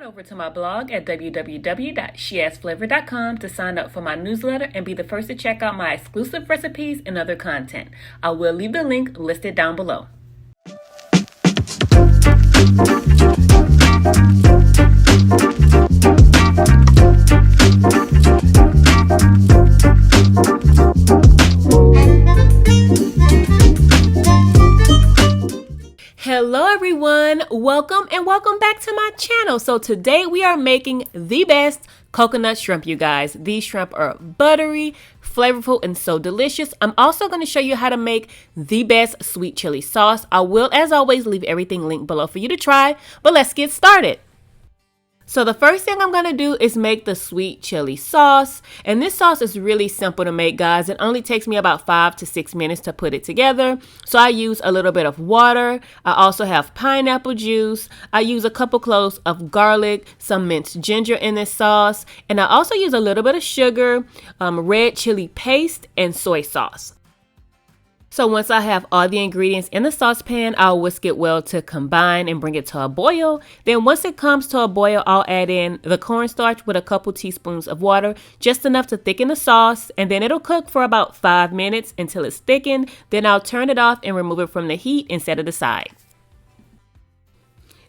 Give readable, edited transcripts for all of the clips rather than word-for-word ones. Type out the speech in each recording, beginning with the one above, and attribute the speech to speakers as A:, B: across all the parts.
A: over to my blog at www.sheasflavor.com to sign up for my newsletter and be the first to check out my exclusive recipes and other content. I will leave the link listed down below. Hello everyone, welcome back to my channel. So today we are making the best coconut shrimp, you guys. These shrimp are buttery, flavorful, and so delicious. I'm also going to show you how to make the best sweet chili sauce. I will, as always, leave everything linked below for you to try, but let's get started. So the first thing I'm going to do is make the sweet chili sauce. And this sauce is really simple to make, guys. It only takes me about 5 to 6 minutes to put it together. So I use a little bit of water. I also have pineapple juice. I use a couple cloves of garlic, some minced ginger in this sauce. And I also use a little bit of sugar, red chili paste, and soy sauce. So once I have all the ingredients in the saucepan, I'll whisk it well to combine and bring it to a boil. Then once it comes to a boil, I'll add in the cornstarch with a couple teaspoons of water, just enough to thicken the sauce. And then it'll cook for about 5 minutes until it's thickened. Then I'll turn it off and remove it from the heat and set it aside.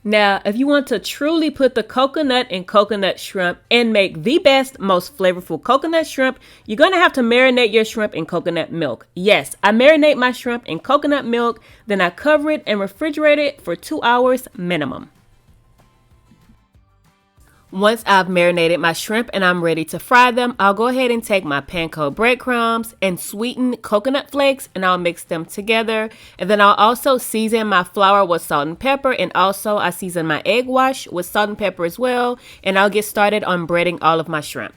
A: Now, if you want to truly put the coconut in coconut shrimp and make the best, most flavorful coconut shrimp, you're going to have to marinate your shrimp in coconut milk. Yes, I marinate my shrimp in coconut milk, then I cover it and refrigerate it for 2 hours minimum. Once I've marinated my shrimp and I'm ready to fry them, I'll go ahead and take my panko breadcrumbs and sweetened coconut flakes and I'll mix them together. And then I'll also season my flour with salt and pepper, and also I season my egg wash with salt and pepper as well. And I'll get started on breading all of my shrimp.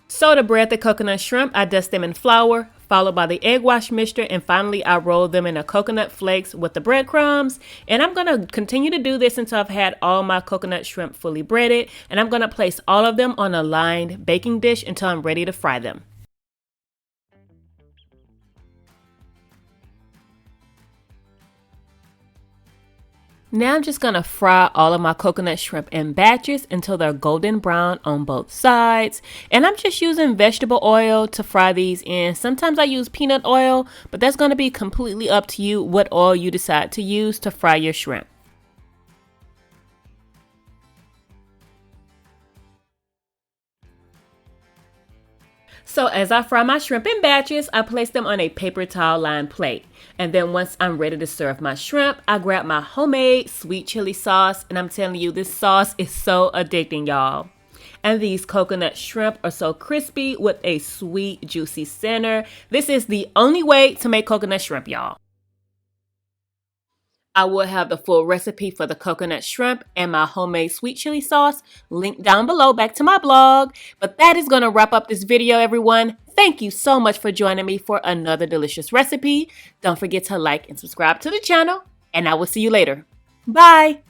A: So to bread the coconut shrimp, I dust them in flour, followed by the egg wash mixture, and finally I roll them in the coconut flakes with the breadcrumbs. And I'm going to continue to do this until I've had all my coconut shrimp fully breaded, and I'm going to place all of them on a lined baking dish until I'm ready to fry them. Now I'm just going to fry all of my coconut shrimp in batches until they're golden brown on both sides. And I'm just using vegetable oil to fry these in. Sometimes I use peanut oil, but that's going to be completely up to you what oil you decide to use to fry your shrimp. So as I fry my shrimp in batches, I place them on a paper towel lined plate. And then once I'm ready to serve my shrimp, I grab my homemade sweet chili sauce. And I'm telling you, this sauce is so addicting, y'all. And these coconut shrimp are so crispy with a sweet, juicy center. This is the only way to make coconut shrimp, y'all. I will have the full recipe for the coconut shrimp and my homemade sweet chili sauce linked down below back to my blog. But that is going to wrap up this video, everyone. Thank you so much for joining me for another delicious recipe. Don't forget to like and subscribe to the channel, and I will see you later. Bye!